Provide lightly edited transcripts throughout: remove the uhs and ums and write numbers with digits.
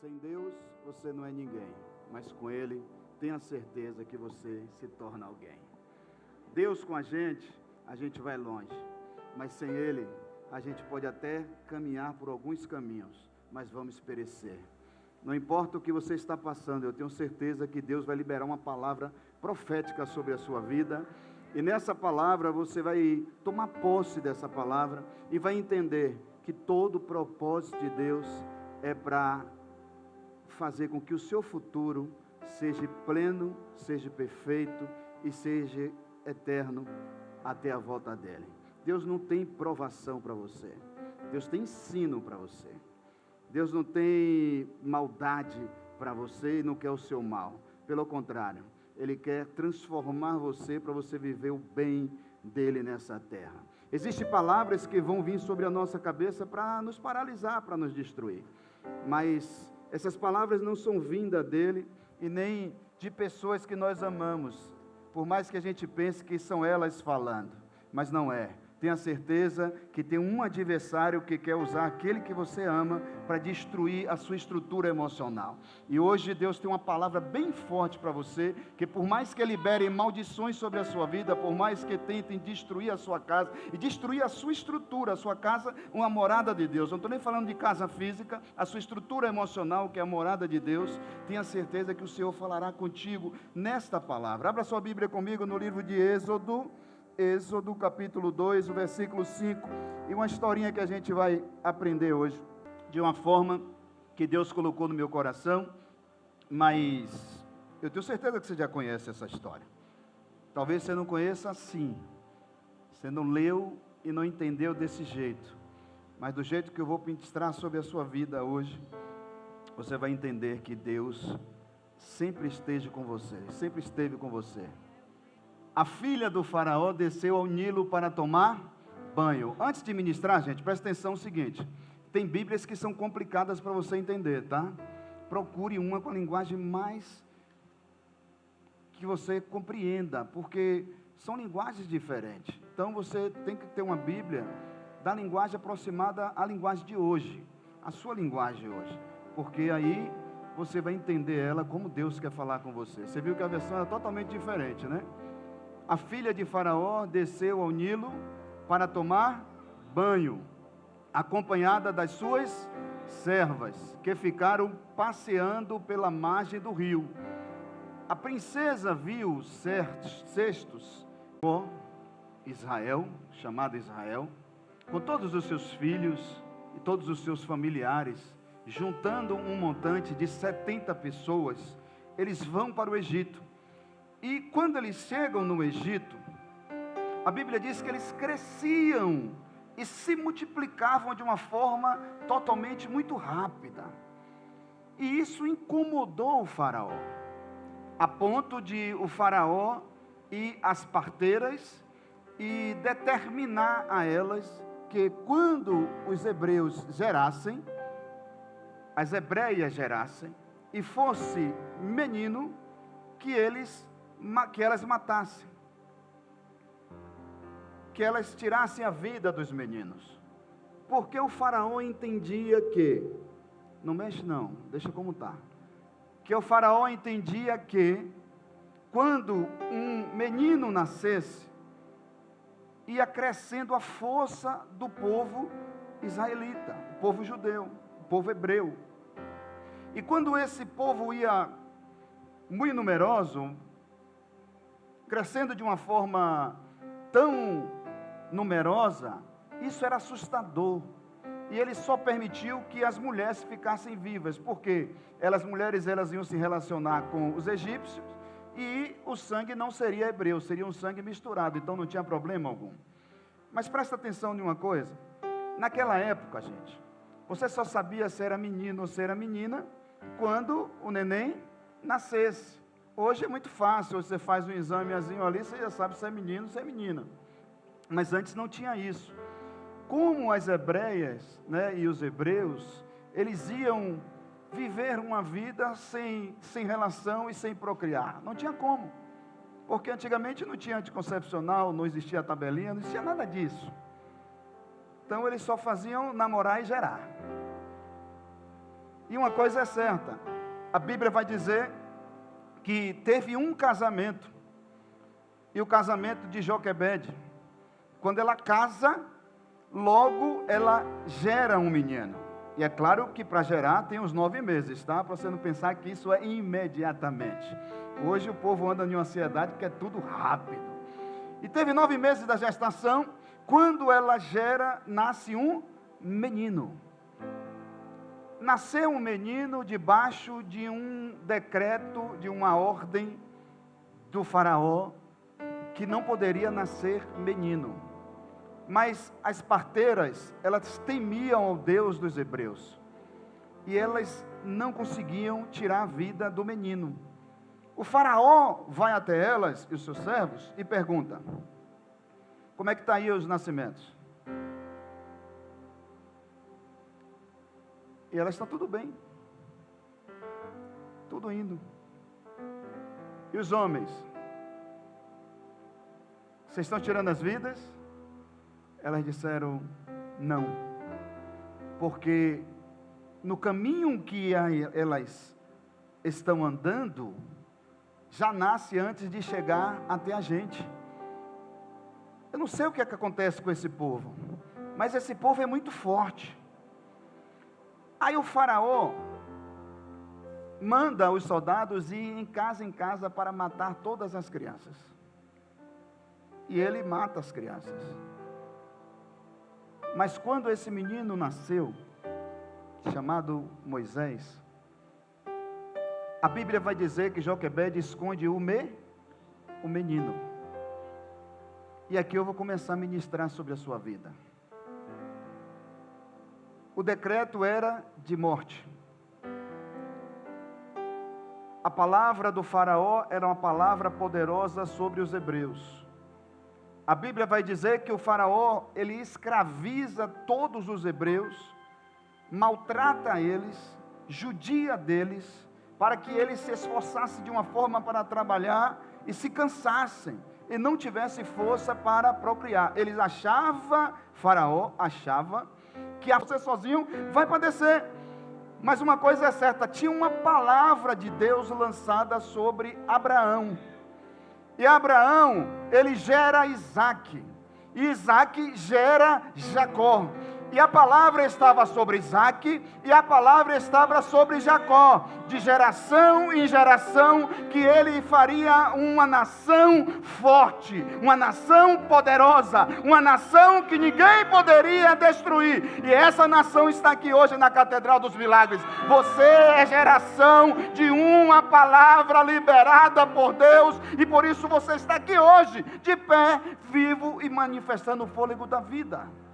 Sem Deus, você não é ninguém, mas com Ele, tenha certeza que você se torna alguém. Deus com a gente vai longe, mas sem Ele, a gente pode até caminhar por alguns caminhos, mas vamos perecer. Não importa o que você está passando, eu tenho certeza que Deus vai liberar uma palavra profética sobre a sua vida, e nessa palavra você vai tomar posse dessa palavra e vai entender que todo o propósito de Deus é para fazer com que o seu futuro seja pleno, seja perfeito e seja eterno até a volta dele. Deus não tem provação para você, Deus tem ensino para você. Deus não tem maldade para você e não quer o seu mal. Pelo contrário, Ele quer transformar você para você viver o bem dele nessa terra. Existem palavras que vão vir sobre a nossa cabeça para nos paralisar, para nos destruir. Mas essas palavras não são vindas dele e nem de pessoas que nós amamos. Por mais que a gente pense que são elas falando, mas não é. Tenha certeza que tem um adversário que quer usar aquele que você ama para destruir a sua estrutura emocional. E hoje Deus tem uma palavra bem forte para você, que por mais que libere maldições sobre a sua vida, por mais que tentem destruir a sua casa e destruir a sua estrutura, a sua casa, uma morada de Deus. Eu não estou nem falando de casa física, a sua estrutura emocional, que é a morada de Deus. Tenha certeza que o Senhor falará contigo nesta palavra. Abra sua Bíblia comigo no livro de Êxodo capítulo 2, o versículo 5, e uma historinha que a gente vai aprender hoje, de uma forma que Deus colocou no meu coração, mas eu tenho certeza que você já conhece essa história. Talvez você não conheça assim, você não leu e não entendeu desse jeito, mas do jeito que eu vou ministrar sobre a sua vida hoje, você vai entender que Deus sempre esteja com você, sempre esteve com você. A filha do faraó desceu ao Nilo para tomar banho. Antes de ministrar, gente, presta atenção no seguinte. Tem bíblias que são complicadas para você entender, tá? Procure uma com a linguagem mais que você compreenda, porque são linguagens diferentes. Então você tem que ter uma Bíblia da linguagem aproximada à linguagem de hoje, a sua linguagem hoje, porque aí você vai entender ela como Deus quer falar com você. Você viu que a versão é totalmente diferente, né? A filha de Faraó desceu ao Nilo para tomar banho, acompanhada das suas servas, que ficaram passeando pela margem do rio. A princesa viu cestos com Israel, chamado Israel, com todos os seus filhos e todos os seus familiares, juntando um montante de 70 pessoas. Eles vão para o Egito. E quando eles chegam no Egito, a Bíblia diz que eles cresciam e se multiplicavam de uma forma totalmente muito rápida. E isso incomodou o faraó, a ponto de o faraó ir às parteiras e determinar a elas que quando os hebreus gerassem, as hebreias gerassem, e fosse menino, que elas matassem, que elas tirassem a vida dos meninos, porque o faraó entendia que, não mexe não, deixa como está, que o faraó entendia que, quando um menino nascesse, ia crescendo a força do povo israelita, o povo judeu, o povo hebreu, e quando esse povo ia muito numeroso, crescendo de uma forma tão numerosa, isso era assustador. E ele só permitiu que as mulheres ficassem vivas, porque as mulheres iam se relacionar com os egípcios e o sangue não seria hebreu, seria um sangue misturado, então não tinha problema algum. Mas presta atenção em uma coisa, naquela época, gente, você só sabia se era menino ou se era menina quando o neném nascesse. Hoje é muito fácil, você faz um examezinho ali, você já sabe se é menino ou se é menina. Mas antes não tinha isso. Como as hebreias, e os hebreus, eles iam viver uma vida sem relação e sem procriar. Não tinha como. Porque antigamente não tinha anticoncepcional, não existia tabelinha, não existia nada disso. Então eles só faziam namorar e gerar. E uma coisa é certa, a Bíblia vai dizer que teve um casamento, e o casamento de Joquebede. Quando ela casa, logo ela gera um menino. E é claro que para gerar tem uns 9 meses, tá? Para você não pensar que isso é imediatamente. Hoje o povo anda em uma ansiedade que é tudo rápido. E teve 9 meses da gestação, quando ela gera, nasce um menino. Nasceu um menino debaixo de um decreto, de uma ordem do faraó, que não poderia nascer menino. Mas as parteiras, elas temiam ao Deus dos hebreus. E elas não conseguiam tirar a vida do menino. O faraó vai até elas e os seus servos e pergunta: como é que está aí os nascimentos? E elas estão tudo bem. Tudo indo. E os homens? Vocês estão tirando as vidas? Elas disseram, não. Porque no caminho que elas estão andando, já nasce antes de chegar até a gente. Eu não sei o que é que acontece com esse povo, mas esse povo é muito forte. Aí o faraó manda os soldados ir em casa para matar todas as crianças. E ele mata as crianças. Mas quando esse menino nasceu, chamado Moisés, a Bíblia vai dizer que Joquebede esconde o menino. E aqui eu vou começar a ministrar sobre a sua vida. O decreto era de morte. A palavra do faraó era uma palavra poderosa sobre os hebreus. A Bíblia vai dizer que o faraó, ele escraviza todos os hebreus, maltrata eles, judia deles, para que eles se esforçassem de uma forma para trabalhar e se cansassem, e não tivessem força para procriar. Eles faraó achava, que você sozinho vai padecer. Mas uma coisa é certa, tinha uma palavra de Deus lançada sobre Abraão. E Abraão, ele gera Isaque. E Isaque gera Jacó. E a palavra estava sobre Isaque, e a palavra estava sobre Jacó, de geração em geração, que ele faria uma nação forte, uma nação poderosa, uma nação que ninguém poderia destruir. E essa nação está aqui hoje na Catedral dos Milagres. Você é geração de uma palavra liberada por Deus, e por isso você está aqui hoje, de pé, vivo e manifestando o fôlego da vida.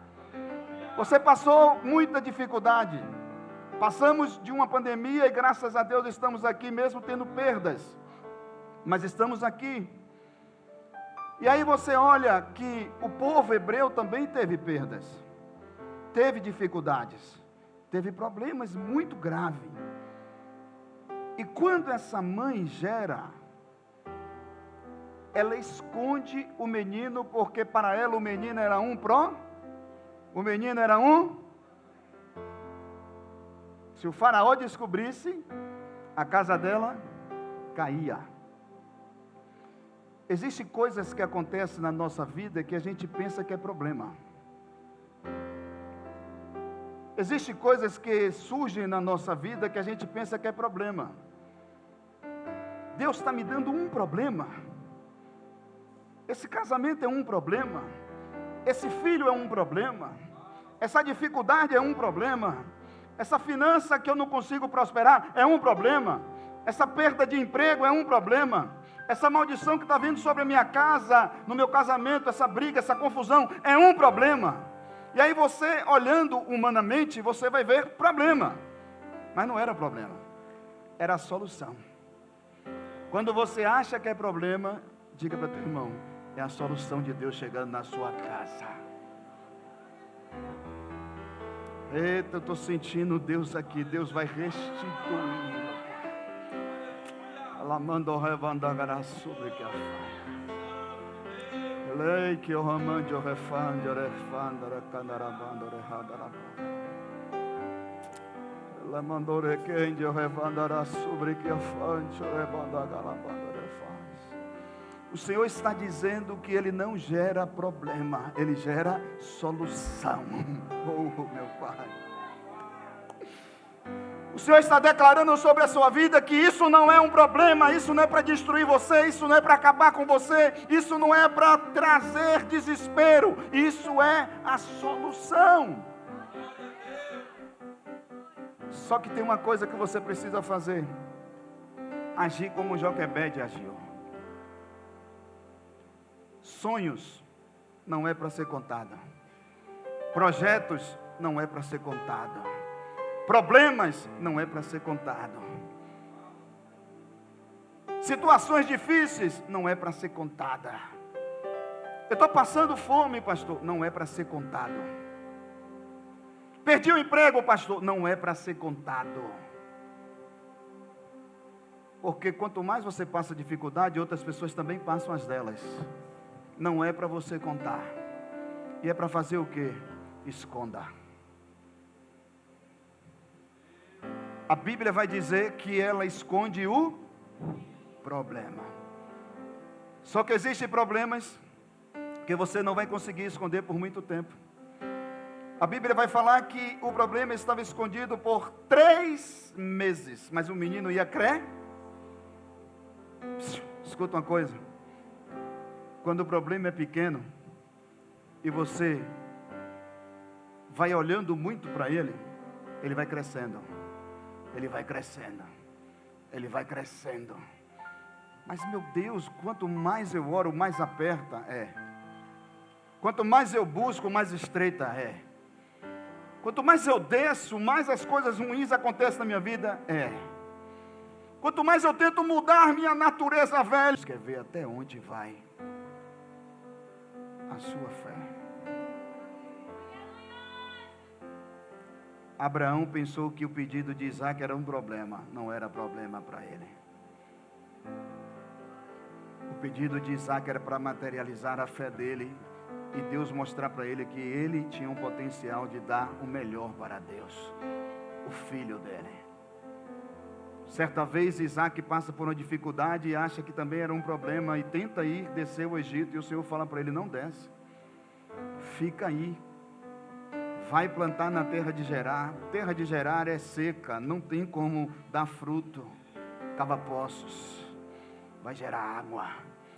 Você passou muita dificuldade. Passamos de uma pandemia e graças a Deus estamos aqui mesmo tendo perdas. Mas estamos aqui. E aí você olha que o povo hebreu também teve perdas. Teve dificuldades. Teve problemas muito graves. E quando essa mãe gera, ela esconde o menino, porque para ela o menino era o menino era se o faraó descobrisse, a casa dela caía. Existem coisas que acontecem na nossa vida que a gente pensa que é problema. Existem coisas que surgem na nossa vida que a gente pensa que é problema. Deus está me dando um problema. Esse casamento é um problema. Esse filho é um problema. Essa dificuldade é um problema. Essa finança que eu não consigo prosperar é um problema. Essa perda de emprego é um problema. Essa maldição que está vindo sobre a minha casa, no meu casamento, essa briga, essa confusão, é um problema. E aí você, olhando humanamente, você vai ver problema. Mas não era problema. Era a solução. Quando você acha que é problema, diga para teu irmão, é a solução de Deus chegando na sua casa. Eita, eu estou sentindo Deus aqui. Deus vai restituir. Lamando revandagara sobre que a lei que o romande o refande o refanda recandarabando o rehadarabu. La mandore quende revandará sobre que afante revandagalabandore faz. O Senhor está dizendo que Ele não gera problema, Ele gera solução. Oh, meu Pai. O Senhor está declarando sobre a sua vida que isso não é um problema, isso não é para destruir você, isso não é para acabar com você, isso não é para trazer desespero, isso é a solução. Só que tem uma coisa que você precisa fazer: agir como Joquebede agiu. Sonhos não é para ser contado, projetos não é para ser contado, problemas não é para ser contado, situações difíceis não é para ser contada. Eu estou passando fome, pastor, não é para ser contado. Perdi o emprego, pastor, não é para ser contado. Porque quanto mais você passa dificuldade, outras pessoas também passam as delas. Não é para você contar. E é para fazer o quê? Esconda. A Bíblia vai dizer que ela esconde o problema. Só que existem problemas que você não vai conseguir esconder por muito tempo. A Bíblia vai falar que o problema estava escondido por 3 meses, mas o menino ia crer. Escuta uma coisa: quando o problema é pequeno e você vai olhando muito para ele, ele vai crescendo, ele vai crescendo, ele vai crescendo. Mas meu Deus, quanto mais eu oro, mais aperta é. Quanto mais eu busco, mais estreita é. Quanto mais eu desço, mais as coisas ruins acontecem na minha vida é. Quanto mais eu tento mudar minha natureza velha, quer ver até onde vai a sua fé. Abraão pensou que o pedido de Isaac era um problema. Não era problema para ele. O pedido de Isaac era para materializar a fé dele e Deus mostrar para ele que ele tinha um potencial de dar o melhor para Deus, o filho dele. Certa vez Isaac passa por uma dificuldade e acha que também era um problema e tenta ir descer o Egito, e o Senhor fala para ele: não desce, fica aí, vai plantar na terra de Gerar. Terra de Gerar é seca, não tem como dar fruto. Cava poços, vai gerar água.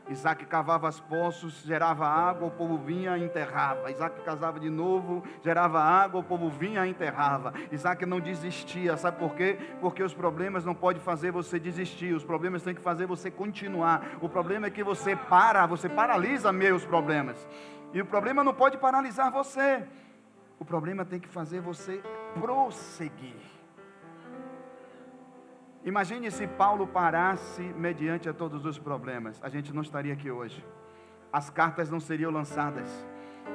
Isaac cavava os poços, gerava água, o povo vinha e enterrava. Isaac casava de novo, gerava água, o povo vinha e enterrava. Isaac não desistia, sabe por quê? Porque os problemas não podem fazer você desistir, os problemas têm que fazer você continuar. O problema é que você paralisa meus problemas. E o problema não pode paralisar você, o problema tem que fazer você prosseguir. Imagine se Paulo parasse mediante a todos os problemas. A gente não estaria aqui hoje. As cartas não seriam lançadas.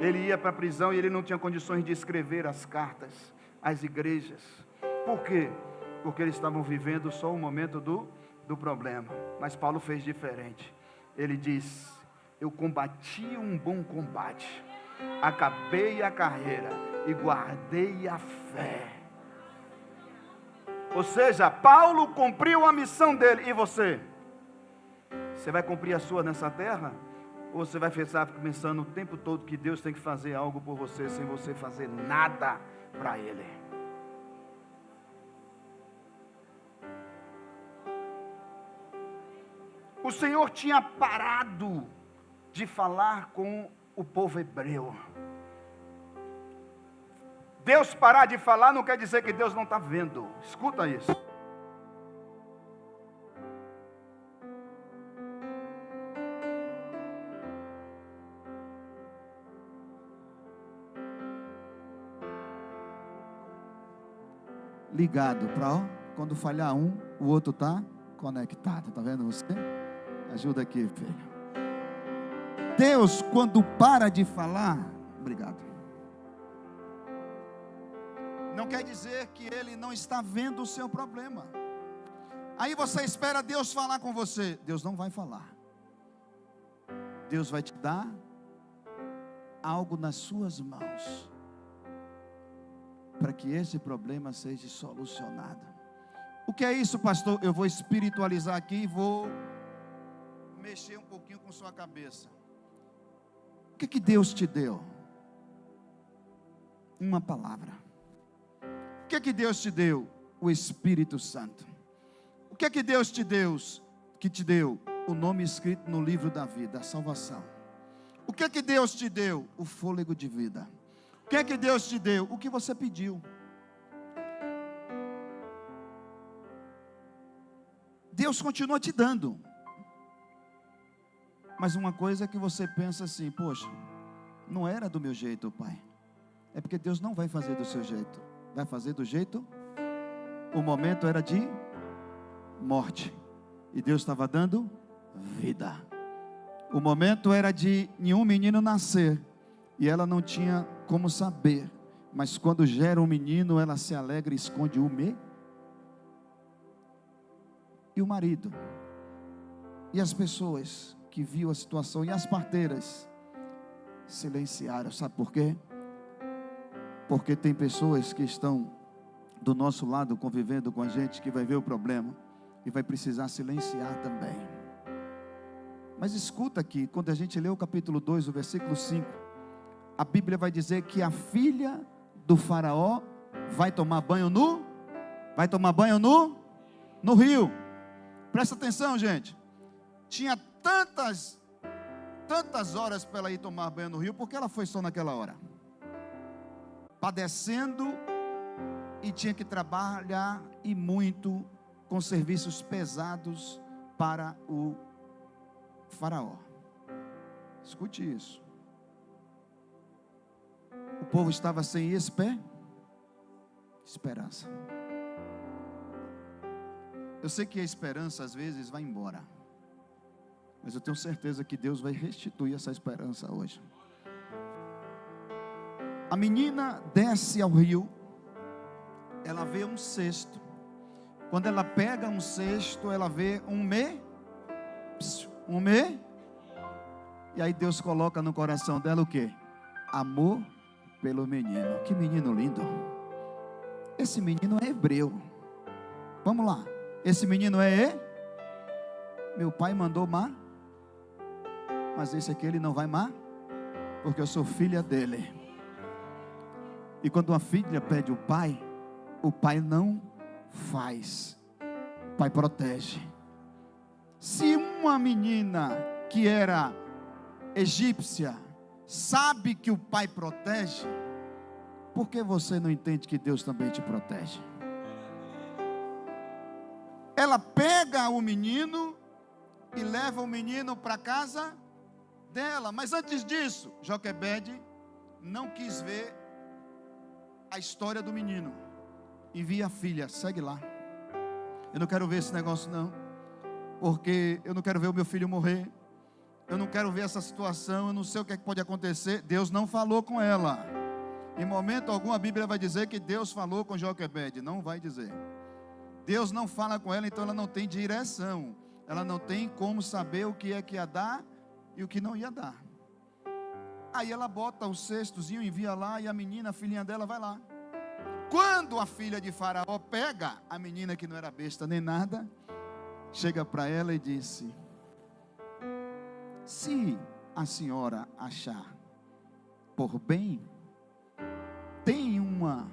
Ele ia para a prisão e ele não tinha condições de escrever as cartas às igrejas. Por quê? Porque eles estavam vivendo só o momento do problema. Mas Paulo fez diferente. Ele diz: eu combati um bom combate, acabei a carreira e guardei a fé. Ou seja, Paulo cumpriu a missão dele. E você? Você vai cumprir a sua nessa terra? Ou você vai ficar pensando o tempo todo que Deus tem que fazer algo por você, sem você fazer nada para Ele? O Senhor tinha parado de falar com o povo hebreu. Deus parar de falar não quer dizer que Deus não está vendo. Escuta isso. Ligado para quando falhar um, o outro está conectado. Está vendo você? Ajuda aqui, filho. Deus, quando para de falar, obrigado, não quer dizer que Ele não está vendo o seu problema. Aí você espera Deus falar com você. Deus não vai falar. Deus vai te dar algo nas suas mãos. para que esse problema seja solucionado. O que é isso, pastor? Eu vou espiritualizar aqui e vou mexer um pouquinho com sua cabeça. O que Deus te deu? Uma palavra. O que Deus te deu? O Espírito Santo. O que Deus te deu? Que te deu o nome escrito no livro da vida, a salvação. O que Deus te deu? O fôlego de vida. O que Deus te deu? O que você pediu. Deus continua te dando. Mas uma coisa é que você pensa assim: poxa, não era do meu jeito, Pai. É porque Deus não vai fazer do seu jeito. Vai fazer do jeito. O momento era de morte. E Deus estava dando vida. O momento era de nenhum menino nascer. E ela não tinha como saber. Mas quando gera um menino, ela se alegra e esconde o me. E o marido. E as pessoas que viu a situação. E as parteiras silenciaram. Sabe por quê? Porque tem pessoas que estão do nosso lado convivendo com a gente, que vai ver o problema e vai precisar silenciar também. Mas escuta aqui, quando a gente lê o capítulo 2, o versículo 5, a Bíblia vai dizer que a filha do faraó vai tomar banho no rio. Presta atenção, gente. Tinha tantas horas para ela ir tomar banho no rio, porque ela foi só naquela hora. Padecendo, e tinha que trabalhar e muito, com serviços pesados para o faraó. Escute isso. O povo estava sem esperança. Eu sei que a esperança às vezes vai embora, mas eu tenho certeza que Deus vai restituir essa esperança hoje. A menina desce ao rio, ela vê um cesto. Quando ela pega um cesto, ela vê e aí Deus coloca no coração dela o quê? Amor pelo menino. Que menino lindo. Esse menino é hebreu. Vamos lá. Esse menino meu pai mandou mas esse aqui ele não vai porque eu sou filha dele. E quando uma filha pede o pai não faz, o pai protege. Se uma menina que era egípcia sabe que o pai protege, por que você não entende que Deus também te protege? Ela pega o menino e leva o menino para casa dela. Mas antes disso, Joquebede não quis ver a história do menino. Envia a filha, segue lá. Eu não quero ver esse negócio não, porque eu não quero ver o meu filho morrer. Eu não quero ver essa situação. Eu não sei o que é que pode acontecer. Deus não falou com ela. Em momento algum a Bíblia vai dizer que Deus falou com Joquebede. Não vai dizer. Deus não fala com ela, então ela não tem direção. Ela não tem como saber o que é que ia dar e o que não ia dar. Aí ela bota o cestozinho, envia lá, e a menina, a filhinha dela, vai lá. Quando a filha de Faraó pega a menina, que não era besta nem nada, chega para ela e disse: se a senhora achar por bem, tem uma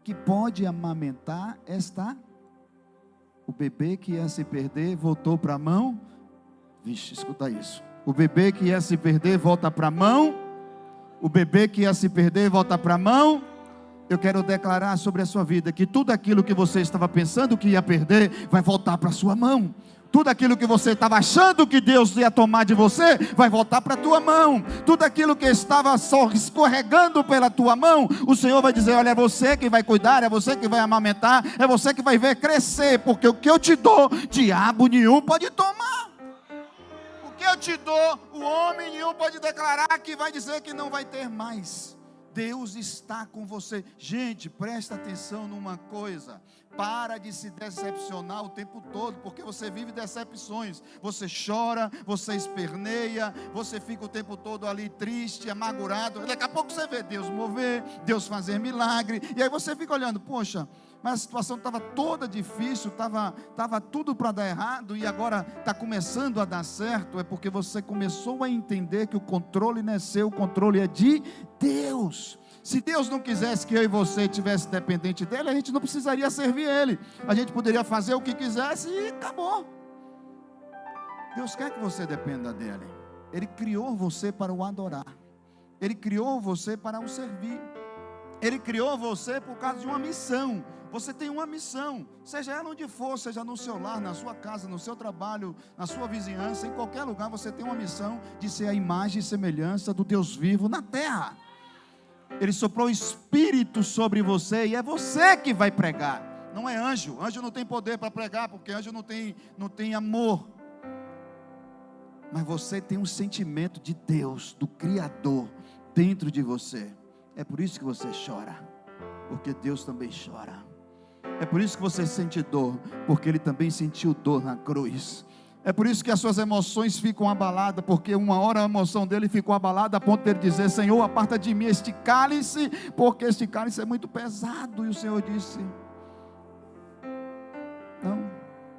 que pode amamentar o bebê que ia se perder voltou para a mão. Vixe, escuta isso. O bebê que ia se perder volta para a mão. O bebê que ia se perder volta para a mão. Eu quero declarar sobre a sua vida que tudo aquilo que você estava pensando que ia perder vai voltar para a sua mão. Tudo aquilo que você estava achando que Deus ia tomar de você, vai voltar para a tua mão. Tudo aquilo que estava só escorregando pela tua mão, o Senhor vai dizer: olha, é você que vai cuidar, é você que vai amamentar, é você que vai ver crescer, porque o que eu te dou, diabo nenhum pode tomar. O que eu te dou, o homem nenhum pode declarar que vai dizer que não vai ter mais. Deus está com você. Gente, presta atenção numa coisa. Para de se decepcionar o tempo todo, porque você vive decepções. Você chora, você esperneia, você fica o tempo todo ali triste, amargurado. Daqui a pouco você vê Deus mover, Deus fazer milagre. E aí você fica olhando, poxa, mas a situação estava toda difícil, estava tudo para dar errado e agora está começando a dar certo. É porque você começou a entender que o controle não é seu, o controle é de Deus. Se Deus não quisesse que eu e você estivesse dependente dele, a gente não precisaria servir ele. A gente poderia fazer o que quisesse e acabou. Deus quer que você dependa dele. Ele criou você para o adorar. Ele criou você para o servir. Ele criou você por causa de uma missão. Você tem uma missão, seja ela onde for, seja no seu lar, na sua casa, no seu trabalho, na sua vizinhança, em qualquer lugar, você tem uma missão de ser a imagem e semelhança do Deus vivo na terra. Ele soprou o Espírito sobre você e é você que vai pregar, não é anjo. Anjo não tem poder para pregar, porque anjo não tem amor. Mas você tem um sentimento de Deus, do Criador, dentro de você. É por isso que você chora, porque Deus também chora. É por isso que você sente dor, porque Ele também sentiu dor na cruz. É por isso que as suas emoções ficam abaladas, porque uma hora a emoção dele ficou abalada a ponto de ele dizer: Senhor, aparta de mim este cálice, porque este cálice é muito pesado. E o Senhor disse: não,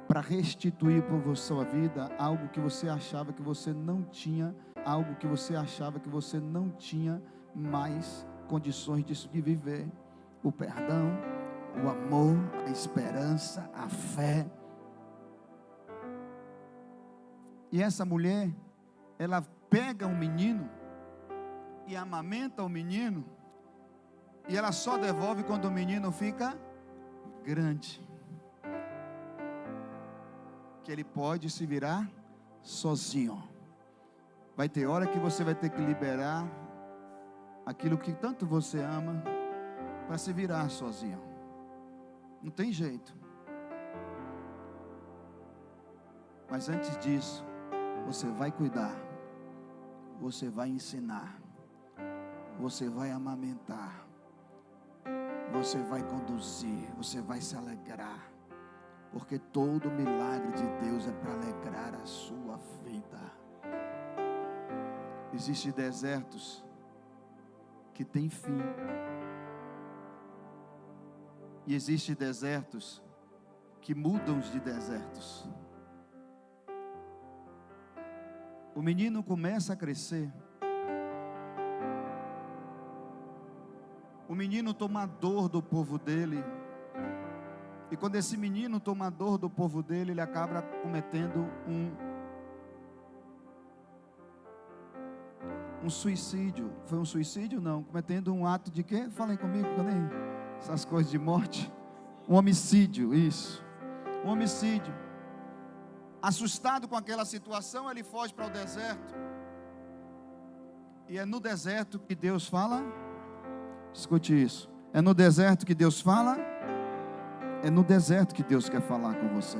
para restituir para sua vida algo que você achava que você não tinha, algo que você achava que você não tinha mais condições de viver: o perdão, o amor, a esperança, a fé. E essa mulher, ela pega um menino e amamenta o menino, e ela só devolve quando o menino fica grande, que ele pode se virar sozinho. Vai ter hora que você vai ter que liberar aquilo que tanto você ama para se virar sozinho. Não tem jeito. Mas antes disso, você vai cuidar, você vai ensinar, você vai amamentar, você vai conduzir, você vai se alegrar, porque todo milagre de Deus é para alegrar a sua vida. Existem desertos que têm fim, e existem desertos que mudam de desertos. O menino começa a crescer. O menino tomador do povo dele. E quando esse menino tomador do povo dele, ele acaba cometendo um suicídio. Foi um suicídio? Não. Cometendo um ato de quê? Falem comigo, que eu nem... essas coisas de morte. Um homicídio, isso. Um homicídio. Assustado com aquela situação, ele foge para o deserto. E é no deserto que Deus fala. Escute isso. É no deserto que Deus fala. É no deserto que Deus quer falar com você.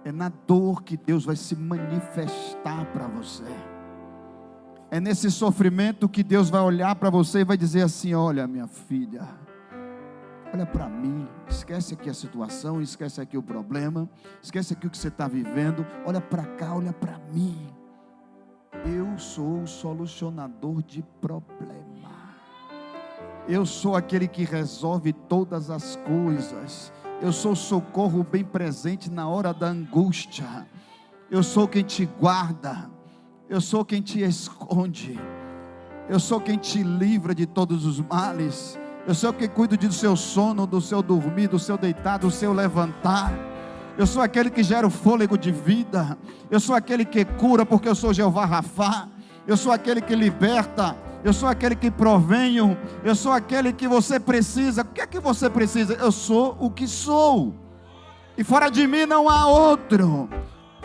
É na dor que Deus vai se manifestar para você. É nesse sofrimento que Deus vai olhar para você e vai dizer assim: olha, minha filha, olha para mim, esquece aqui a situação, esquece aqui o problema, esquece aqui o que você está vivendo, olha para cá, olha para mim. Eu sou o solucionador de problema. Eu sou aquele que resolve todas as coisas. Eu sou o socorro bem presente na hora da angústia. Eu sou quem te guarda. Eu sou quem te esconde. Eu sou quem te livra de todos os males. Eu sou quem cuida do seu sono, do seu dormir, do seu deitar, do seu levantar. Eu sou aquele que gera o fôlego de vida. Eu sou aquele que cura, porque eu sou Jeová Rafá. Eu sou aquele que liberta. Eu sou aquele que provenho. Eu sou aquele que você precisa. O que é que você precisa? Eu sou o que sou. E fora de mim não há outro.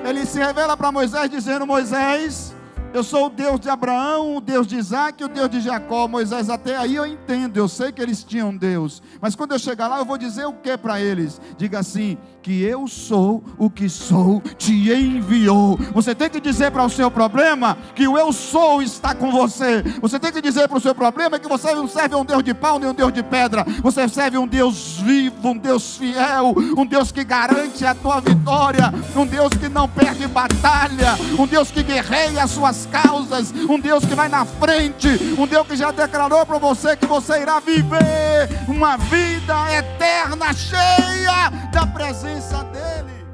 Ele se revela para Moisés dizendo: Moisés, Eu sou o Deus de Abraão, o Deus de Isaac, o Deus de Jacó. Moisés, até aí eu entendo, eu sei que eles tinham Deus. Mas quando eu chegar lá, eu vou dizer o que para eles? Diga assim: que eu sou o que sou, te enviou. Você tem que dizer para o seu problema que o eu sou está com você. Você tem que dizer para o seu problema que você não serve a um Deus de pau nem um Deus de pedra. Você serve um Deus vivo, um Deus fiel, um Deus que garante a tua vitória, um Deus que não perde batalha, um Deus que guerreia as suas causas, um Deus que vai na frente, um Deus que já declarou para você que você irá viver uma vida eterna, cheia da presença dEle.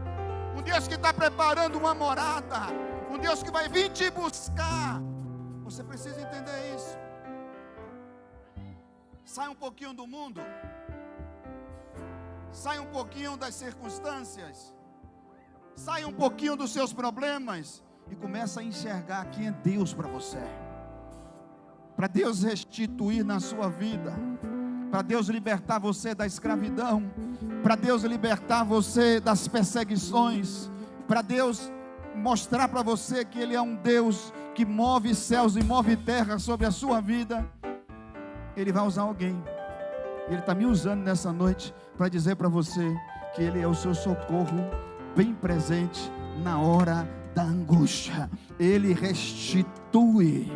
Um Deus que está preparando uma morada, um Deus que vai vir te buscar. Você precisa entender isso. Sai um pouquinho do mundo, sai um pouquinho das circunstâncias, sai um pouquinho dos seus problemas e começa a enxergar quem é Deus para você, para Deus restituir na sua vida, para Deus libertar você da escravidão, para Deus libertar você das perseguições, para Deus mostrar para você que Ele é um Deus que move céus e move terra sobre a sua vida. Ele vai usar alguém. Ele está me usando nessa noite para dizer para você que Ele é o seu socorro bem presente na hora da angústia. Ele restitui.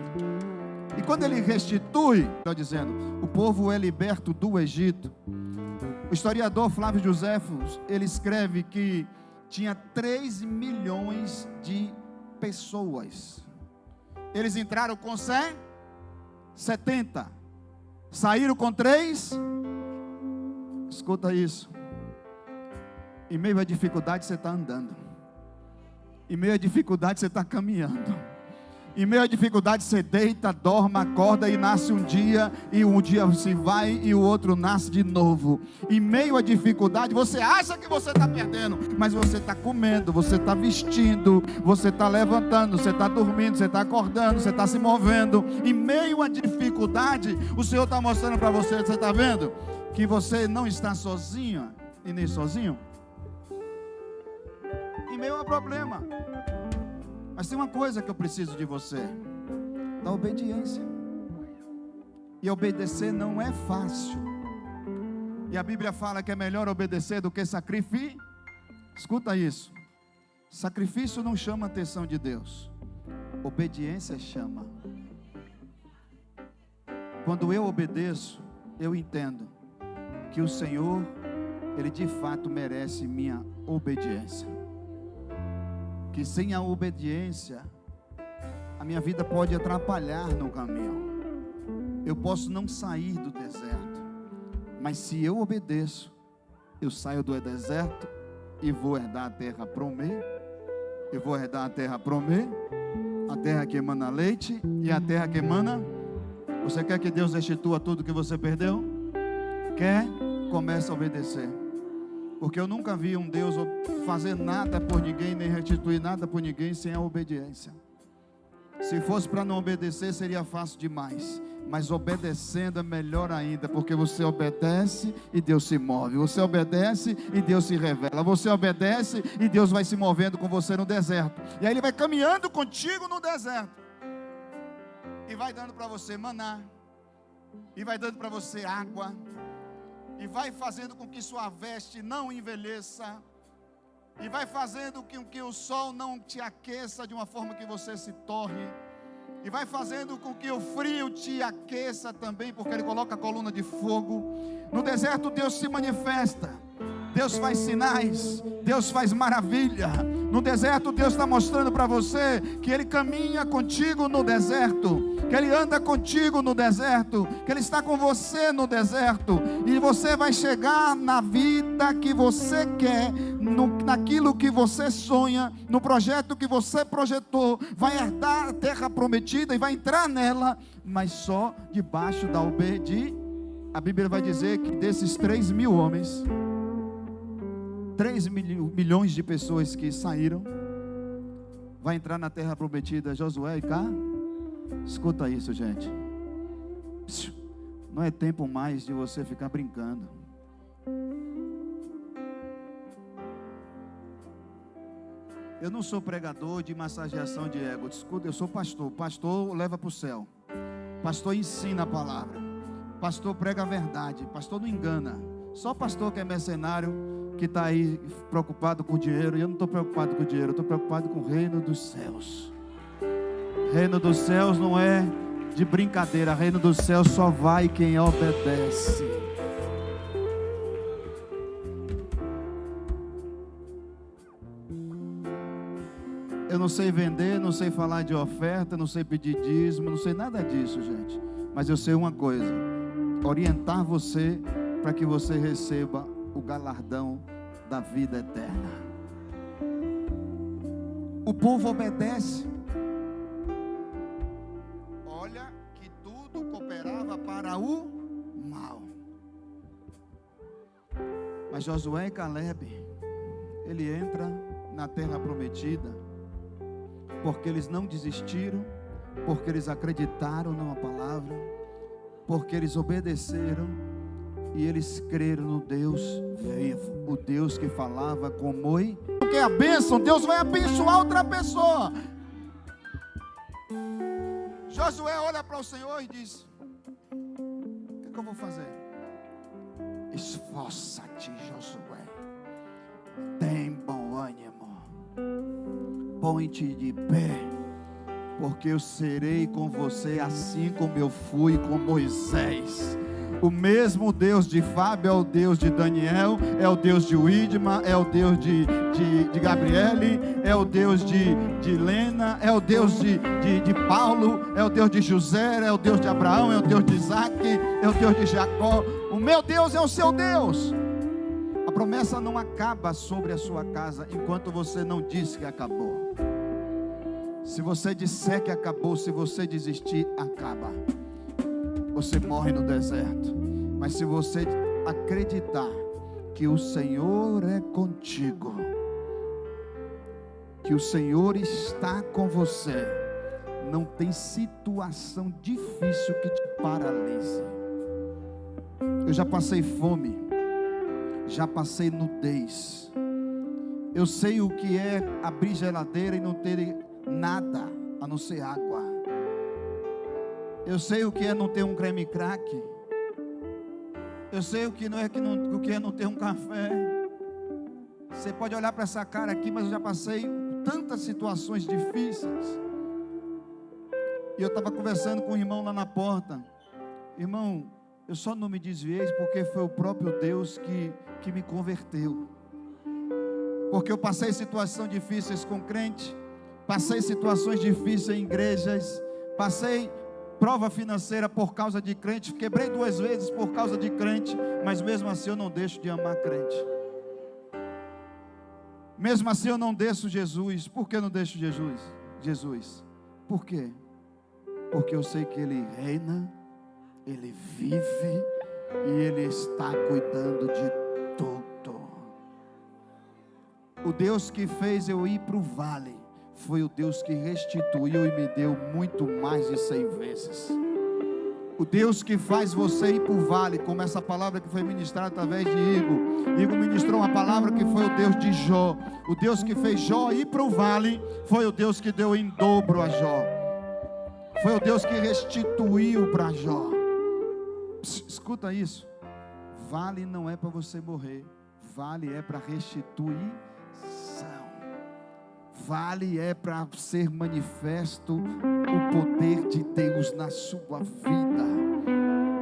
E quando Ele restitui, estou dizendo, o povo é liberto do Egito. O historiador Flávio Joséfo, ele escreve que tinha 3 milhões de pessoas. Eles entraram com 70, saíram com 3. Escuta isso. Em meio à dificuldade você está andando. Em meio à dificuldade você está caminhando. Em meio à dificuldade você deita, dorme, acorda e nasce um dia, e um dia se vai e o outro nasce de novo. Em meio à dificuldade você acha que você está perdendo, mas você está comendo, você está vestindo, você está levantando, você está dormindo, você está acordando, você está se movendo. Em meio à dificuldade o Senhor está mostrando para você, você está vendo que você não está sozinho e nem sozinho. Em meio a problema. Mas tem uma coisa que eu preciso de você: da obediência. E obedecer não é fácil. E a Bíblia fala que é melhor obedecer do que sacrifício. Escuta isso. Sacrifício não chama a atenção de Deus. Obediência chama. Quando eu obedeço, eu entendo que o Senhor, Ele de fato merece minha obediência. Que sem a obediência, a minha vida pode atrapalhar no caminho. Eu posso não sair do deserto, mas se eu obedeço, eu saio do deserto e vou herdar a terra prometida. Eu vou herdar a terra prometida, a terra que emana leite e a terra que emana. Você quer que Deus restitua tudo que você perdeu? Quer? Comece a obedecer. Porque eu nunca vi um Deus fazer nada por ninguém, nem restituir nada por ninguém sem a obediência. Se fosse para não obedecer, seria fácil demais. Mas obedecendo é melhor ainda, porque você obedece e Deus se move. Você obedece e Deus se revela. Você obedece e Deus vai se movendo com você no deserto. E aí Ele vai caminhando contigo no deserto. E vai dando para você maná. E vai dando para você água. E vai fazendo com que sua veste não envelheça. E vai fazendo com que o sol não te aqueça de uma forma que você se torre. E vai fazendo com que o frio te aqueça também, porque Ele coloca a coluna de fogo. No deserto Deus se manifesta. Deus faz sinais. Deus faz maravilha. No deserto Deus está mostrando para você que Ele caminha contigo no deserto, que Ele anda contigo no deserto, que Ele está com você no deserto. E você vai chegar na vida que você quer, naquilo que você sonha, no projeto que você projetou. Vai herdar a terra prometida e vai entrar nela, mas só debaixo da obediência. A Bíblia vai dizer que desses 3 mil homens, 3 milhões de pessoas que saíram, vai entrar na terra prometida. Josué e Cá, escuta isso, gente. Não é tempo mais de você ficar brincando. Eu não sou pregador de massageação de ego. Escuta, eu sou pastor. Pastor leva para o céu. Pastor ensina a palavra. Pastor prega a verdade. Pastor não engana. Só pastor que é mercenário, que está aí preocupado com o dinheiro. E eu não estou preocupado com o dinheiro. Eu estou preocupado com o reino dos céus. Reino dos céus não é de brincadeira. Reino dos céus só vai quem obedece. Eu não sei vender, não sei falar de oferta, não sei pedir dízimo, não sei nada disso, gente. Mas eu sei uma coisa: orientar você para que você receba o galardão da vida eterna. O povo obedece. Olha que tudo cooperava para o mal. Mas Josué e Caleb, ele entra na terra prometida, porque eles não desistiram, porque eles acreditaram numa palavra, porque eles obedeceram e eles creram no Deus vivo, o Deus que falava com Moisés. Porque a bênção, Deus vai abençoar outra pessoa. Josué olha para o Senhor e diz: o que eu vou fazer? Esforça-te, Josué, tem bom ânimo, põe-te de pé, porque eu serei com você assim como eu fui com Moisés. O mesmo Deus de Fábio é o Deus de Daniel, é o Deus de Widma, é o Deus de Gabriele, é o Deus de Lena, é o Deus de Paulo, é o Deus de José, é o Deus de Abraão, é o Deus de Isaac, é o Deus de Jacó. O meu Deus é o seu Deus. A promessa não acaba sobre a sua casa enquanto você não diz que acabou. Se você disser que acabou, se você desistir, acaba. Você morre no deserto. Mas se você acreditar que o Senhor é contigo, que o Senhor está com você, não tem situação difícil que te paralise. Eu já passei fome, já passei nudez. Eu sei o que é abrir geladeira e não ter nada a não ser água. Eu sei o que é não ter um creme crack. Eu sei o que é não ter um café. Você pode olhar para essa cara aqui, mas eu já passei tantas situações difíceis. E eu estava conversando com um irmão lá na porta. Irmão, eu só não me desviei porque foi o próprio Deus que me converteu. Porque eu passei situações difíceis com crente, passei situações difíceis em igrejas, passei prova financeira por causa de crente, quebrei 2 vezes por causa de crente, mas mesmo assim eu não deixo de amar crente. Mesmo assim eu não deixo Jesus. Por que eu não deixo Jesus? Por quê? Porque eu sei que Ele reina, Ele vive e Ele está cuidando de tudo. O Deus que fez eu ir para o vale foi o Deus que restituiu e me deu muito mais de 100 vezes. O Deus que faz você ir para o vale, como essa palavra que foi ministrada através de Igor ministrou uma palavra que foi o Deus de Jó. O Deus que fez Jó ir para o vale foi o Deus que deu em dobro a Jó. Foi o Deus que restituiu para Jó. Escuta isso. Vale não é para você morrer, vale é para restituição. Vale é para ser manifesto o poder de Deus na sua vida.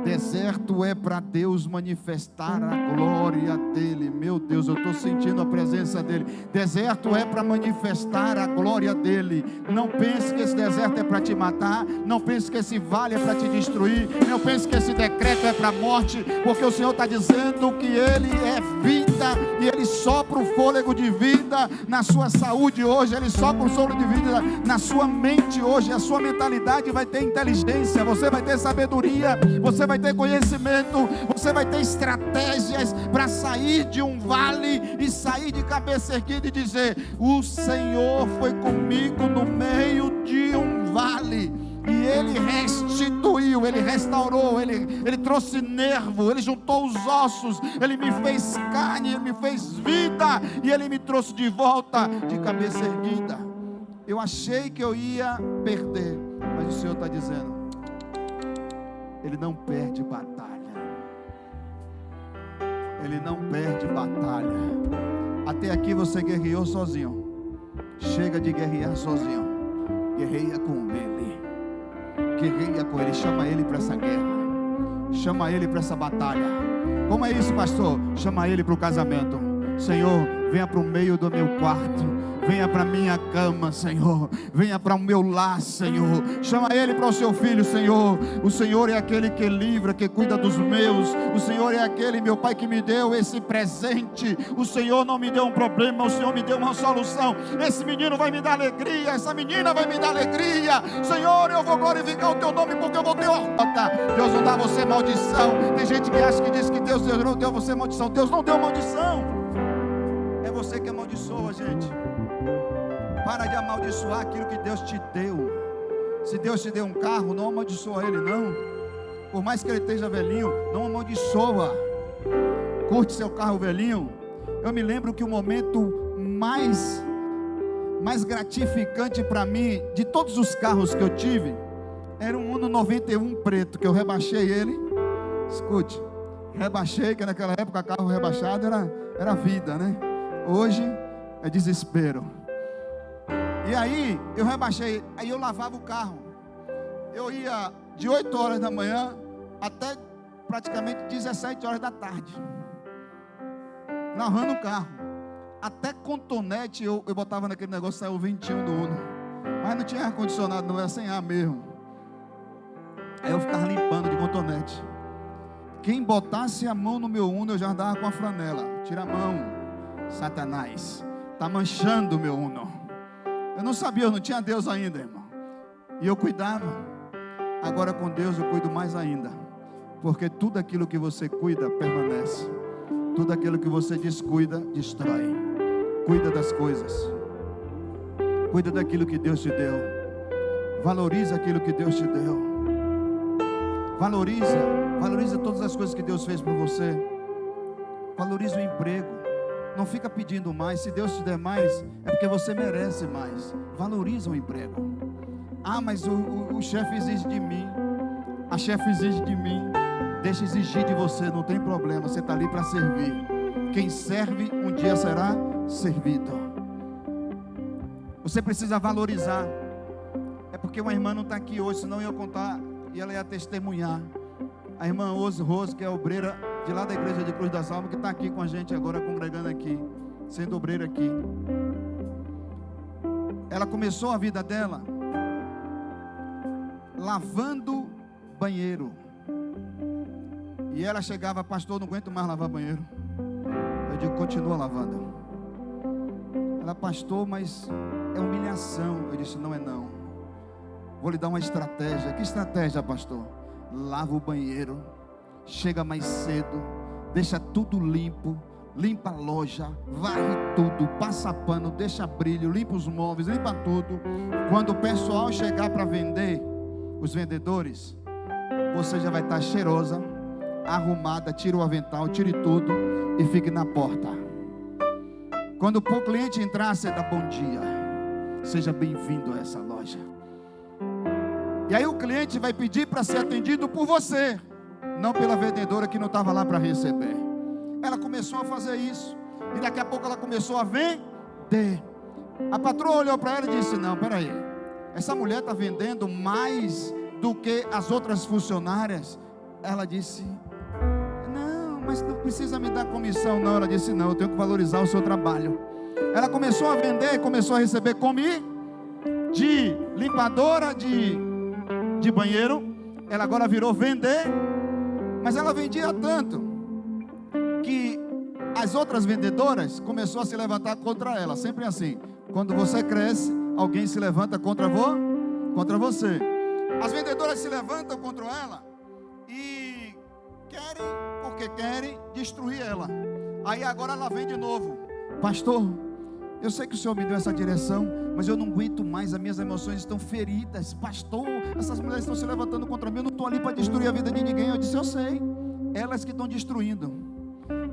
Deserto é para Deus manifestar a glória dEle. Meu Deus, eu estou sentindo a presença dEle. Deserto é para manifestar a glória dEle. Não pense que esse deserto é para te matar. Não pense que esse vale é para te destruir. Não pense que esse decreto é para a morte. Porque o Senhor está dizendo que Ele é vida. E Ele sopra o fôlego de vida na sua saúde hoje. Ele sopra o fôlego de vida na sua mente hoje. A sua mentalidade vai ter inteligência. Você vai ter sabedoria. Você vai ter conhecimento, você vai ter estratégias para sair de um vale e sair de cabeça erguida e dizer: o Senhor foi comigo no meio de um vale. E Ele restituiu, Ele restaurou, Ele trouxe nervo, Ele juntou os ossos, Ele me fez carne, Ele me fez vida, e Ele me trouxe de volta de cabeça erguida. Eu achei que eu ia perder, mas o Senhor está dizendo: Ele não perde batalha. Ele não perde batalha. Até aqui você guerreou sozinho. Chega de guerrear sozinho. Guerreia com Ele. Guerreia com Ele. Chama Ele para essa guerra. Chama Ele para essa batalha. Como é isso, pastor? Chama Ele para o casamento. Senhor, venha para o meio do meu quarto. Venha para a minha cama, Senhor. Venha para o meu lar, Senhor. Chama Ele para o seu filho, Senhor. O Senhor é aquele que livra, que cuida dos meus. O Senhor é aquele, meu Pai, que me deu esse presente. O Senhor não me deu um problema, o Senhor me deu uma solução. Esse menino vai me dar alegria, essa menina vai me dar alegria. Senhor, eu vou glorificar o Teu nome, porque eu vou ter horta. Deus não dá você maldição. Tem gente que acha que diz que Deus deu você maldição. Deus não deu maldição. É você que amaldiçoa, gente. Para de amaldiçoar aquilo que Deus te deu. Se Deus te deu um carro, não amaldiçoa ele, não. Por mais que ele esteja velhinho, não amaldiçoa. Curte seu carro velhinho. Eu me lembro que o momento mais gratificante para mim, de todos os carros que eu tive, era um Uno 91 preto, que eu rebaixei ele. Escute, rebaixei, que naquela época carro rebaixado era vida, né? Hoje é desespero. E aí, eu rebaixei, aí eu lavava o carro. Eu ia de 8 horas da manhã até praticamente 17 horas da tarde, lavando o carro. Até cotonete eu botava naquele negócio, saiu o ventinho do Uno. Mas não tinha ar-condicionado, não, era sem ar mesmo. Aí eu ficava limpando de cotonete. Quem botasse a mão no meu Uno, eu já andava com a flanela. Tira a mão, Satanás, está manchando o meu Uno. Eu não sabia, eu não tinha Deus ainda, irmão. E eu cuidava. Agora com Deus eu cuido mais ainda. Porque tudo aquilo que você cuida, permanece. Tudo aquilo que você descuida, destrói. Cuida das coisas. Cuida daquilo que Deus te deu. Valoriza aquilo que Deus te deu. Valoriza todas as coisas que Deus fez por você. Valoriza o emprego. Não fica pedindo mais. Se Deus te der mais, é porque você merece mais. Valoriza o emprego. Ah, mas o chefe exige de mim. A chefe exige de mim. Deixa exigir de você, não tem problema. Você está ali para servir. Quem serve, um dia será servido. Você precisa valorizar. É porque uma irmã não está aqui hoje, senão eu ia contar e ela ia testemunhar. A irmã Rose, que é obreira de lá da igreja de Cruz das Almas, que está aqui com a gente agora, congregando aqui, sendo obreira aqui. Ela começou a vida dela lavando banheiro. E ela chegava: pastor, não aguento mais lavar banheiro. Eu digo: continua lavando. Ela: pastor, mas é humilhação. Eu disse: não é não. Vou lhe dar uma estratégia. Que estratégia, pastor? Lava o banheiro, chega mais cedo, deixa tudo limpo, limpa a loja, varre tudo, passa pano, deixa brilho, limpa os móveis, limpa tudo. Quando o pessoal chegar para vender, os vendedores, você já vai estar cheirosa, arrumada, tira o avental, tire tudo e fique na porta. Quando o cliente entrar, você dá bom dia, seja bem-vindo a essa loja. E aí o cliente vai pedir para ser atendido por você, não pela vendedora que não estava lá para receber. Ela começou a fazer isso, e daqui a pouco ela começou a vender. A patroa olhou para ela e disse: não, peraí, essa mulher está vendendo mais do que as outras funcionárias. Ela disse: não, mas não precisa me dar comissão não. Ela disse: não, eu tenho que valorizar o seu trabalho. Ela começou a vender, começou a receber de limpadora de banheiro. Ela agora virou vender, mas ela vendia tanto que as outras vendedoras começaram a se levantar contra ela. Sempre assim, quando você cresce, alguém se levanta contra você. As vendedoras se levantam contra ela e querem destruir ela. Aí agora ela vem de novo: pastor, Eu sei que o Senhor me deu essa direção, mas eu não aguento mais, as minhas emoções estão feridas. Pastor, essas mulheres estão se levantando contra mim, eu não estou ali para destruir a vida de ninguém. Eu disse, eu sei, elas que estão destruindo,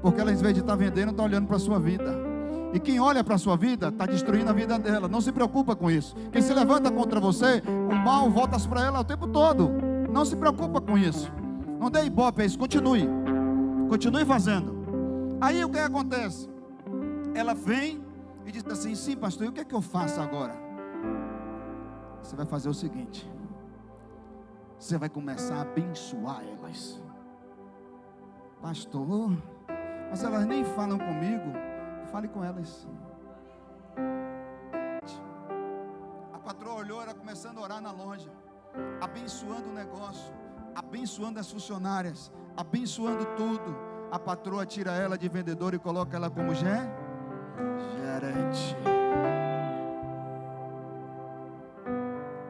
porque elas, em vez de estar vendendo, estão olhando para a sua vida. E quem olha para a sua vida, está destruindo a vida dela. Não se preocupa com isso. Quem se levanta contra você, o mal volta para ela o tempo todo. Não se preocupa com isso. Não dê ibope a isso, continue fazendo. Aí o que acontece? Ela vem e diz assim, sim pastor, e o que é que eu faço agora? Você vai fazer o seguinte, você vai começar a abençoar elas. Pastor, mas elas nem falam comigo. Fale com elas. A patroa olhou, era começando a orar na loja, abençoando o negócio, abençoando as funcionárias, abençoando tudo. A patroa tira ela de vendedora e coloca ela como gerente.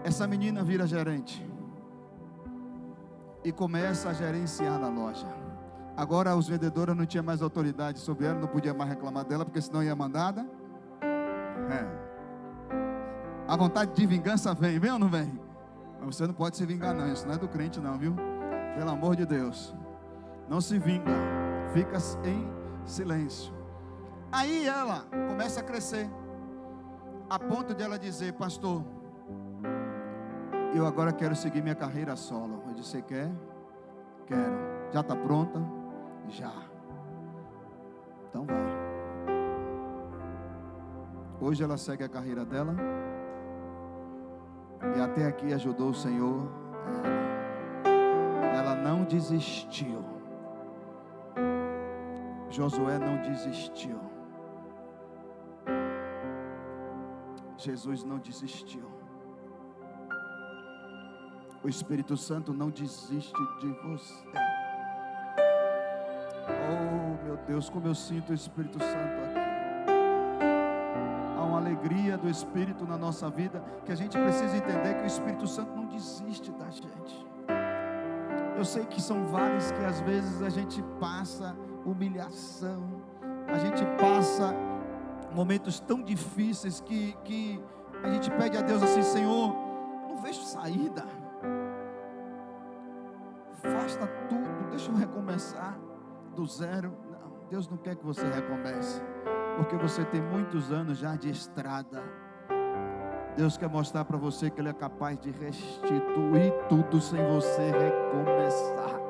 Essa menina vira gerente e começa a gerenciar na loja. Agora os vendedores não tinham mais autoridade sobre ela, não podia mais reclamar dela, porque senão ia mandada. A vontade de vingança vem ou não vem? Mas você não pode se vingar não, isso não é do crente não, viu? Pelo amor de Deus, não se vinga, fica em silêncio. Aí ela começa a crescer, a ponto de ela dizer, pastor, eu agora quero seguir minha carreira solo. Eu disse, você quer? Quero. Já está pronta? Já. Então vai. Hoje ela segue a carreira dela, e até aqui ajudou o Senhor. Ela não desistiu. Josué não desistiu. Jesus não desistiu. O Espírito Santo não desiste de você. Oh meu Deus, como eu sinto o Espírito Santo aqui. Há uma alegria do Espírito na nossa vida, que a gente precisa entender que o Espírito Santo não desiste da gente. Eu sei que são vales que às vezes a gente passa humilhação, a gente passa momentos tão difíceis que a gente pede a Deus assim, Senhor, não vejo saída, afasta tudo, deixa eu recomeçar do zero. Não, Deus não quer que você recomece, porque você tem muitos anos já de estrada. Deus quer mostrar para você que Ele é capaz de restituir tudo sem você recomeçar.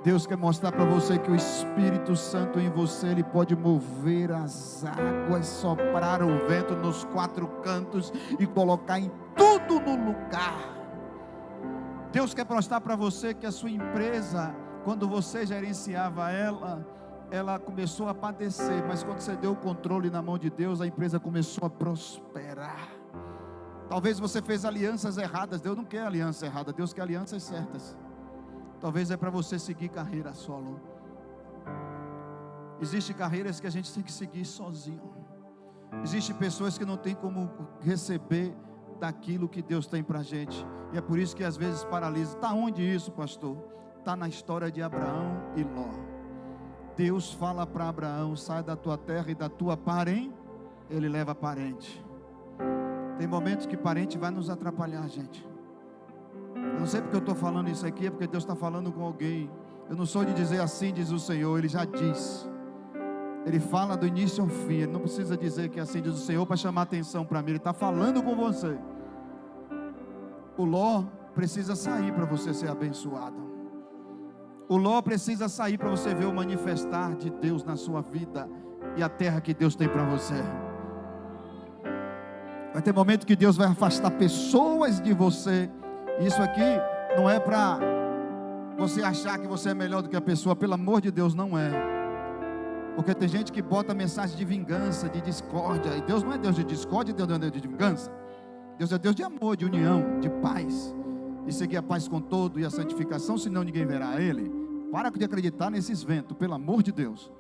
Deus quer mostrar para você que o Espírito Santo em você, Ele pode mover as águas, soprar o vento nos quatro cantos e colocar em tudo no lugar. Deus quer mostrar para você que a sua empresa, quando você gerenciava ela começou a padecer, mas quando você deu o controle na mão de Deus, a empresa começou a prosperar. Talvez você fez alianças erradas. Deus não quer aliança errada, Deus quer alianças certas. Talvez é para você seguir carreira solo. Existem carreiras que a gente tem que seguir sozinho. Existem pessoas que não tem como receber daquilo que Deus tem para a gente, e é por isso que às vezes paralisa. Está onde isso, pastor? Está na história de Abraão e Ló. Deus fala para Abraão, sai da tua terra e da tua parente. Ele leva parente. Tem momentos que parente vai nos atrapalhar, gente. Eu não sei porque eu estou falando isso aqui, é porque Deus está falando com alguém. Eu não sou de dizer assim, diz o Senhor, Ele já diz. Ele fala do início ao fim. Ele não precisa dizer que assim diz o Senhor para chamar atenção para mim. Ele está falando com você. O Ló precisa sair para você ser abençoado. O Ló precisa sair para você ver o manifestar de Deus na sua vida e a terra que Deus tem para você. Vai ter momento que Deus vai afastar pessoas de você. Isso aqui não é para você achar que você é melhor do que a pessoa. Pelo amor de Deus, não é. Porque tem gente que bota mensagem de vingança, de discórdia. E Deus não é Deus de discórdia, Deus não é Deus de vingança. Deus é Deus de amor, de união, de paz. E seguir a paz com todo e a santificação, senão ninguém verá Ele. Para de acreditar nesses ventos, pelo amor de Deus.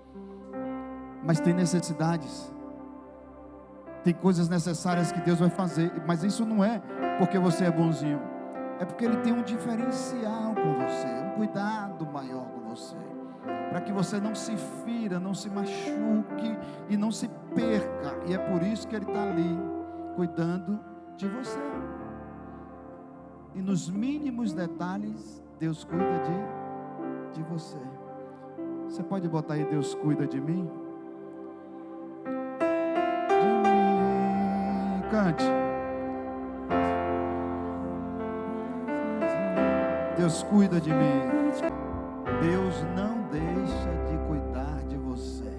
Mas tem necessidades. Tem coisas necessárias que Deus vai fazer. Mas isso não é porque você é bonzinho. É porque Ele tem um diferencial com você, um cuidado maior com você. para que você não se fira, não se machuque e não se perca. E é por isso que Ele está ali, cuidando de você. E nos mínimos detalhes, Deus cuida de você. Você pode botar aí, Deus cuida de mim? De mim. Cante. Deus cuida de mim. Deus não deixa de cuidar de você.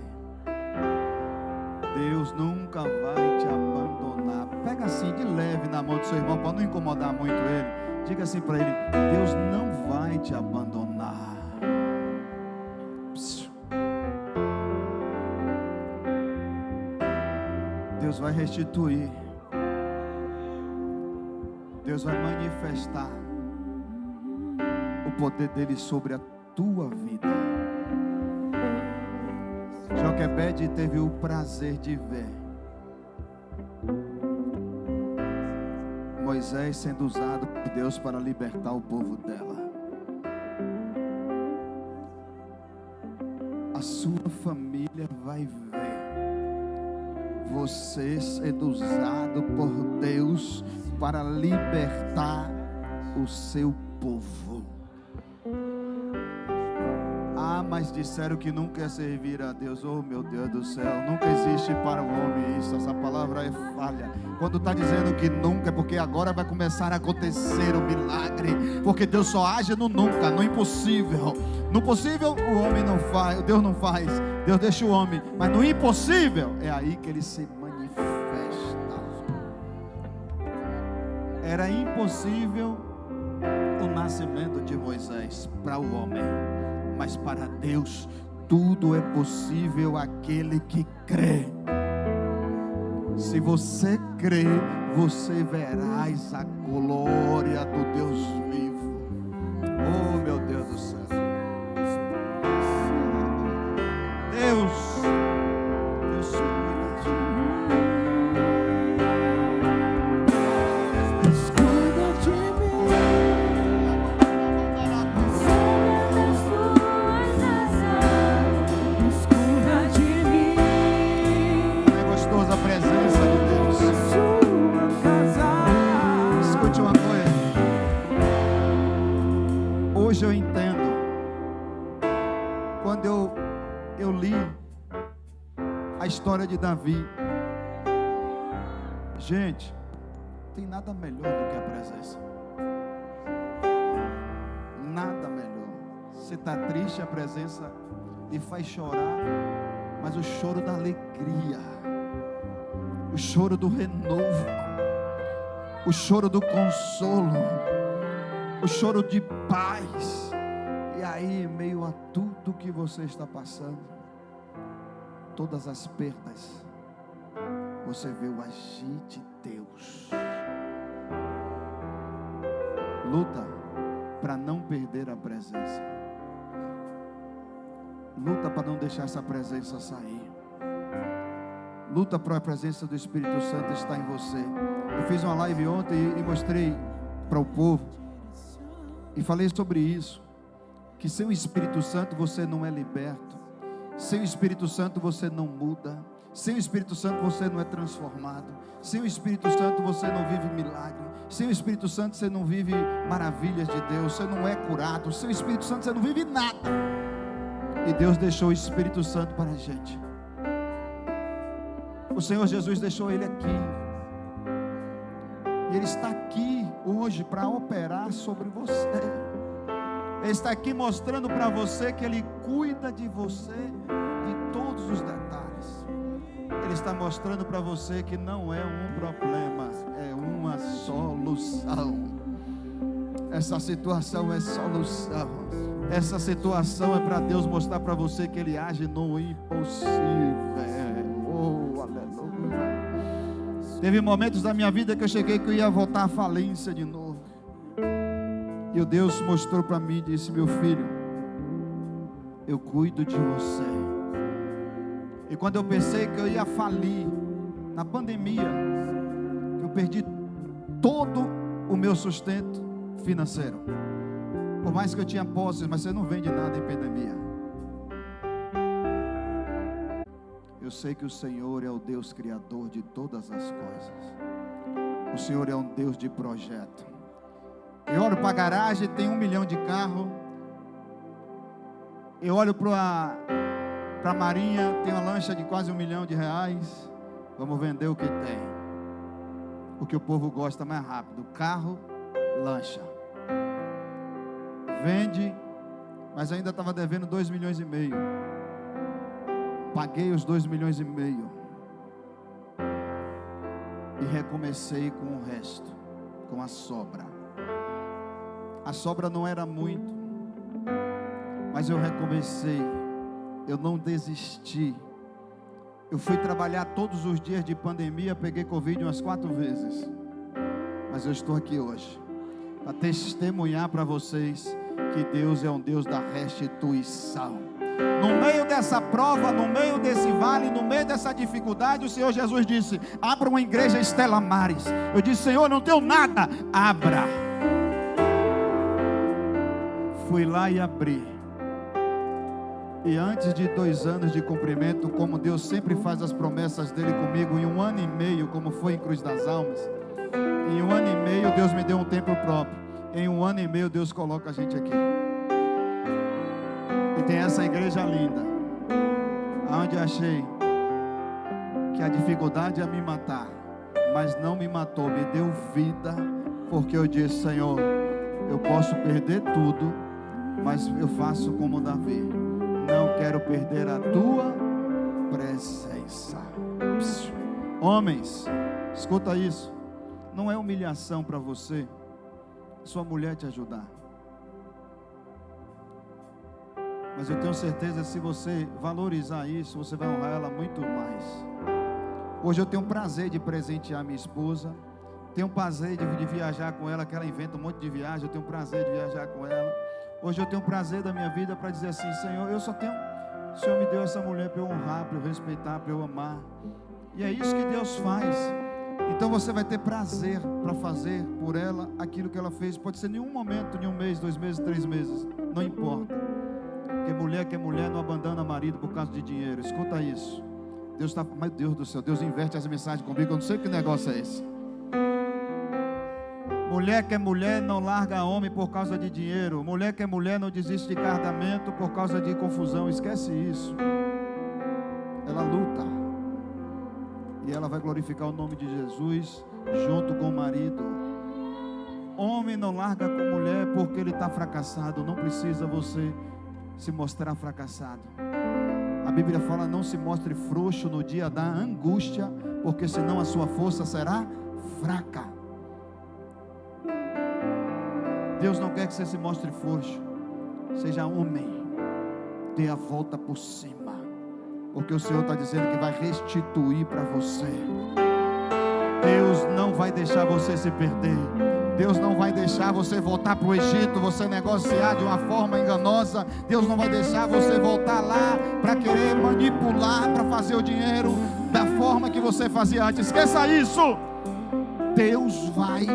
Deus nunca vai te abandonar. Pega assim de leve na mão do seu irmão, para não incomodar muito ele. Diga assim para ele: Deus não vai te abandonar. Deus vai restituir. Deus vai manifestar o poder dele sobre a tua vida. Joquebede teve o prazer de ver Moisés sendo usado por Deus para libertar o povo dela. A sua família vai ver você sendo usado por Deus para libertar o seu povo. Mas disseram que nunca ia servir a Deus. Oh, meu Deus do céu, nunca existe para o homem isso. Essa palavra é falha. Quando está dizendo que nunca, é porque agora vai começar a acontecer o milagre. Porque Deus só age no nunca, no impossível. No possível o homem não faz, Deus não faz, Deus deixa o homem. Mas no impossível é aí que ele se manifesta. Era impossível o nascimento de Moisés para o homem, mas para Deus tudo é possível aquele que crê. Se você crê, você verás a glória do Deus vivo. Oh, meu Deus do céu. Deus eu entendo. Quando eu li a história de Davi, gente, tem nada melhor do que a presença. Nada melhor. Você está triste, a presença lhe faz chorar, mas o choro da alegria, o choro do renovo, o choro do consolo, o choro de paz. E aí, em meio a tudo que você está passando, todas as perdas, você vê o agir de Deus. Luta para não perder a presença. Luta para não deixar essa presença sair. Luta para a presença do Espírito Santo estar em você. Eu fiz uma live ontem e mostrei para o povo e falei sobre isso, que sem o Espírito Santo você não é liberto, sem o Espírito Santo você não muda, sem o Espírito Santo você não é transformado, sem o Espírito Santo você não vive milagre, sem o Espírito Santo você não vive maravilhas de Deus, você não é curado, sem o Espírito Santo você não vive nada. E Deus deixou o Espírito Santo para a gente. O Senhor Jesus deixou Ele aqui, e Ele está aqui hoje para operar sobre você. Ele está aqui mostrando para você que Ele cuida de você de todos os detalhes. Ele está mostrando para você que não é um problema, é uma solução. Essa situação é solução. Essa situação é para Deus mostrar para você que Ele age no impossível. Oh, aleluia. Teve momentos da minha vida que eu cheguei que eu ia voltar à falência de novo. E o Deus mostrou para mim e disse: meu filho, eu cuido de você. E quando eu pensei que eu ia falir, na pandemia, que eu perdi todo o meu sustento financeiro. Por mais que eu tinha posses, mas você não vende nada em pandemia. Eu sei que o Senhor é o Deus criador de todas as coisas. O Senhor é um Deus de projeto. Eu olho para a garagem, tem 1 milhão de carro. Eu olho para a marinha, tem uma lancha de quase R$1 milhão. Vamos vender o que tem. O que o povo gosta mais rápido: carro, lancha. Vende, mas ainda estava devendo 2,5 milhões. Paguei os 2,5 milhões e recomecei com o resto, com a sobra. A sobra não era muito, mas eu recomecei. Eu não desisti. Eu fui trabalhar todos os dias de pandemia, peguei Covid umas 4 vezes, mas eu estou aqui hoje para testemunhar para vocês que Deus é um Deus da restituição. No meio dessa prova, no meio desse vale, no meio dessa dificuldade, o Senhor Jesus disse: abra uma igreja Estela Maris. Eu disse: Senhor, não tenho nada. Abra. Fui lá e abri. E antes de 2 anos de cumprimento, como Deus sempre faz as promessas dele comigo, em 1 ano e meio, como foi em Cruz das Almas, em 1 ano e meio Deus me deu um templo próprio. Em 1 ano e meio Deus coloca a gente aqui. E tem essa igreja linda, onde achei que a dificuldade ia me matar, mas não me matou, me deu vida, porque eu disse: Senhor, eu posso perder tudo, mas eu faço como Davi. Não quero perder a tua presença. Homens, escuta isso. Não é humilhação para você sua mulher te ajudar, mas eu tenho certeza que se você valorizar isso, você vai honrar ela muito mais. Hoje eu tenho o prazer de presentear minha esposa, tenho o prazer de viajar com ela, que ela inventa um monte de viagem. Eu tenho o prazer de viajar com ela. Hoje eu tenho o prazer da minha vida para dizer assim: Senhor, o Senhor me deu essa mulher para eu honrar, para eu respeitar, para eu amar. E é isso que Deus faz. Então você vai ter prazer para fazer por ela aquilo que ela fez. Pode ser em um momento, em 1 mês, 2 meses, 3 meses, não importa. Porque que é mulher não abandona marido por causa de dinheiro. Escuta isso. Deus está, meu Deus do céu, Deus inverte as mensagens comigo. Eu não sei que negócio é esse. Mulher que é mulher não larga homem por causa de dinheiro. Mulher que é mulher não desiste de casamento por causa de confusão. Esquece isso. Ela luta. E ela vai glorificar o nome de Jesus junto com o marido. Homem não larga com mulher porque ele está fracassado. Não precisa você se mostrar fracassado. A Bíblia fala: não se mostre frouxo no dia da angústia, porque senão a sua força será fraca. Deus não quer que você se mostre frouxo. Seja homem. Dê a volta por cima, porque o Senhor está dizendo que vai restituir para você. Deus não vai deixar você se perder. Deus não vai deixar você voltar para o Egito, você negociar de uma forma enganosa. Deus não vai deixar você voltar lá para querer manipular, para fazer o dinheiro da forma que você fazia antes. Esqueça isso. Deus vai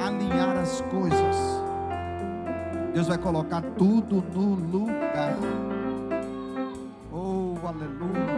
alinhar as coisas. Deus vai colocar tudo no lugar. Oh, aleluia.